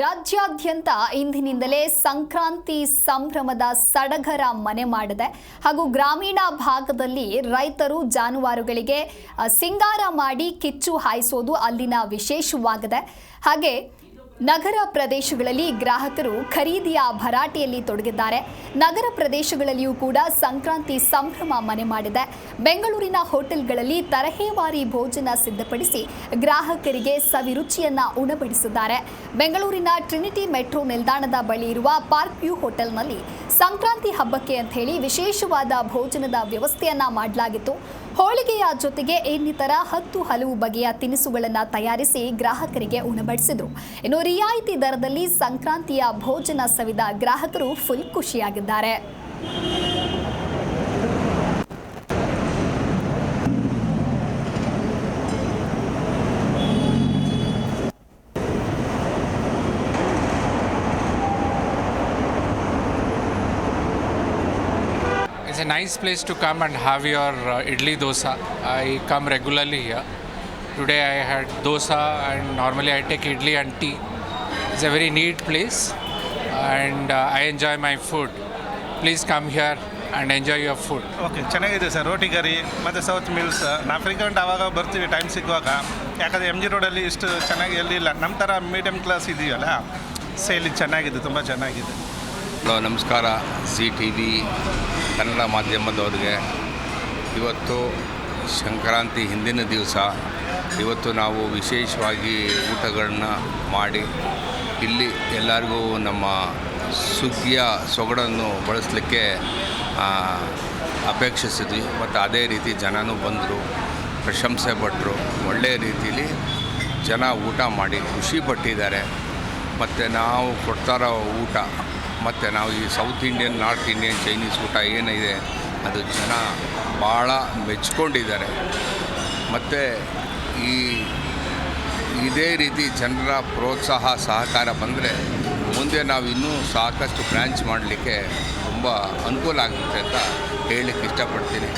ರಾಜ್ಯಾದ್ಯಂತ ಇಂದಿನಿಂದಲೇ ಸಂಕ್ರಾಂತಿ ಸಂಭ್ರಮದ ಸಡಗರ ಮನೆ ಮಾಡಿದೆ ಹಾಗೂ ಗ್ರಾಮೀಣ ಭಾಗದಲ್ಲಿ ರೈತರು ಜಾನುವಾರುಗಳಿಗೆ ಸಿಂಗಾರ ಮಾಡಿ ಕಿಚ್ಚು ಹಾಯಿಸೋದು ಅಲ್ಲಿನ ವಿಶೇಷವಾಗಿದೆ. ಹಾಗೆ ನಗರ ಪ್ರದೇಶಗಳಲ್ಲಿ ಗ್ರಾಹಕರು ಖರೀದಿಯ ಭರಾಟೆಯಲ್ಲಿ ತೊಡಗಿದ್ದಾರೆ. ನಗರ ಪ್ರದೇಶಗಳಲ್ಲಿಯೂ ಕೂಡ ಸಂಕ್ರಾಂತಿ ಸಂಭ್ರಮ ಮನೆ ಮಾಡಿದೆ. ಬೆಂಗಳೂರಿನ ಹೋಟೆಲ್ಗಳಲ್ಲಿ ತರಹೇವಾರಿ ಭೋಜನ ಸಿದ್ಧಪಡಿಸಿ ಗ್ರಾಹಕರಿಗೆ ಸವಿರುಚಿಯನ್ನ ಉಣಬಡಿಸಿದ್ದಾರೆ. ಬೆಂಗಳೂರಿನ ಟ್ರಿನಿಟಿ ಮೆಟ್ರೋ ನಿಲ್ದಾಣದ ಬಳಿ ಇರುವ ಪಾರ್ಕ್ ವ್ಯೂ ಹೋಟೆಲ್ನಲ್ಲಿ ಸಂಕ್ರಾಂತಿ ಹಬ್ಬಕ್ಕೆ ಅಂತ ಹೇಳಿ ವಿಶೇಷವಾದ ಭೋಜನದ ವ್ಯವಸ್ಥೆಯನ್ನ ಮಾಡಲಾಗಿತ್ತು. ಹೋಳಿಗೆಯ ಜೊತೆಗೆ ಇನ್ನಿತರ 10 ಹಲವು ಬಗೆಯ ತಿನಿಸುಗಳನ್ನು ತಯಾರಿಸಿ ಗ್ರಾಹಕರಿಗೆ ಉಣಬಡಿಸಿದ್ರು. ಇನ್ನು ರಿಯಾಯಿತಿ ದರದಲ್ಲಿ ಸಂಕ್ರಾಂತಿಯ ಭೋಜನ ಸವಿದ ಗ್ರಾಹಕರು full ಖುಷಿಯಾಗಿದ್ದಾರೆ. It's a nice place to come and have your idli dosa. I come regularly here. Today I had dosa and normally I take idli and tea. It's a very neat place and I enjoy my food. Please come here and enjoy your food. Okay, ಚೆನ್ನಾಗಿದೆ sir. ರೋಟಿ ಕರಿ ಮತ್ತು south meals ನಾವು frequent ಆವಾಗ ಬರ್ತೀವಿ time ಸಿಗುವಾಗ. ಯಾಕಂದರೆ MG ರೋಡಲ್ಲಿ ಇಷ್ಟು ಚೆನ್ನಾಗಿ ಎಲ್ಲಿಲ್ಲ. ನಮ್ಮ ಥರ ಮೀಡಿಯಮ್ ಕ್ಲಾಸ್ ಇದೆಯಲ್ಲ, ಸೇಲ್ ಚೆನ್ನಾಗಿದೆ, ತುಂಬ ಚೆನ್ನಾಗಿದೆ. ಹಲೋ, ನಮಸ್ಕಾರ. ZTV ಕನ್ನಡ ಮಾಧ್ಯಮದವ್ರಿಗೆ ಇವತ್ತು ಸಂಕ್ರಾಂತಿ ಹಿಂದಿನ ದಿವಸ. ಇವತ್ತು ನಾವು ವಿಶೇಷವಾಗಿ ಊಟಗಳನ್ನ ಮಾಡಿ ಇಲ್ಲಿ ಎಲ್ಲರಿಗೂ ನಮ್ಮ ಸುಗ್ಗಿಯ ಸೊಗಡನ್ನು ಬಳಸಲಿಕ್ಕೆ ಅಪೇಕ್ಷಿಸಿದ್ವಿ. ಮತ್ತು ಅದೇ ರೀತಿ ಜನನೂ ಬಂದರು, ಪ್ರಶಂಸೆ ಪಟ್ಟರು. ಒಳ್ಳೆಯ ರೀತಿಯಲ್ಲಿ ಜನ ಊಟ ಮಾಡಿ ಖುಷಿ ಪಟ್ಟಿದ್ದಾರೆ. ಮತ್ತು ನಾವು ಕೊಡ್ತಾರೋ ಊಟ ಮತ್ತು ನಾವು ಈ south Indian, north Indian, Chinese ಊಟ ಏನಿದೆ ಅದು ಜನ ಭಾಳ ಮೆಚ್ಕೊಂಡಿದ್ದಾರೆ. ಮತ್ತು ಇದೇ ರೀತಿ ಜನರ ಪ್ರೋತ್ಸಾಹ ಸಹಕಾರ ಬಂದರೆ ಮುಂದೆ ನಾವು ಇನ್ನೂ ಸಾಕಷ್ಟು ಬ್ರ್ಯಾಂಚ್ ಮಾಡಲಿಕ್ಕೆ ತುಂಬ ಅನುಕೂಲ ಆಗುತ್ತೆ ಅಂತ ಹೇಳಲಿಕ್ಕೆ ಇಷ್ಟಪಡ್ತೀನಿ.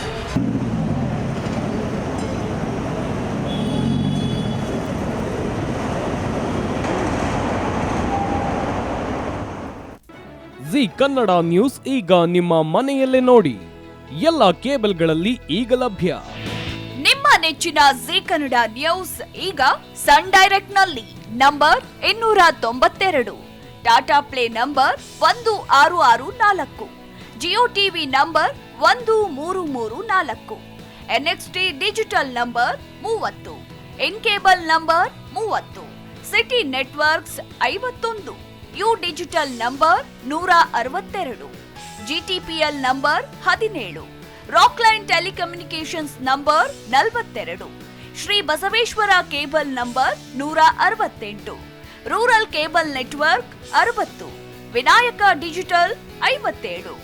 ಜಿ ಕನ್ನಡ ನ್ಯೂಸ್ ಈಗ ನಿಮ್ಮ ಮನೆಯಲ್ಲೇ ನೋಡಿ. ಎಲ್ಲ ಕೇಬಲ್ಗಳಲ್ಲಿ ಈಗ ಲಭ್ಯ. ನಿಮ್ಮ ನೆಚ್ಚಿನ ಜಿ ಕನ್ನಡ ನ್ಯೂಸ್ ಈಗ ಸನ್ ಡೈರೆಕ್ಟ್ ನಲ್ಲಿ number 292, Tata play number 1664, Jio TV number 1334, NXT digital number 30, in cable number 30, city networks 51, U digital number 162, GTPL number 17, Rockline telecommunications number 42, Shri Basaveshwara cable number 168, rural cable network 60, Vinayaka digital 57,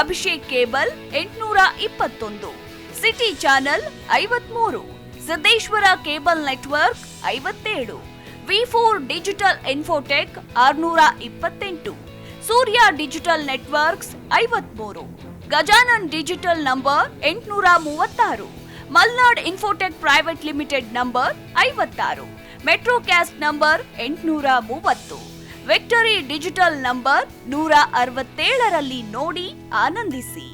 Abhishek cable 821, city channel 53, Siddeshwara cable network 57, V4 digital Infotech 628, Surya digital networks 53, Gajanan digital number 836, Malnad infotech private limited number 56, metro cast number 830, victory digital number 167ರಲ್ಲಿ ನೋಡಿ ಆನಂದಿಸಿ.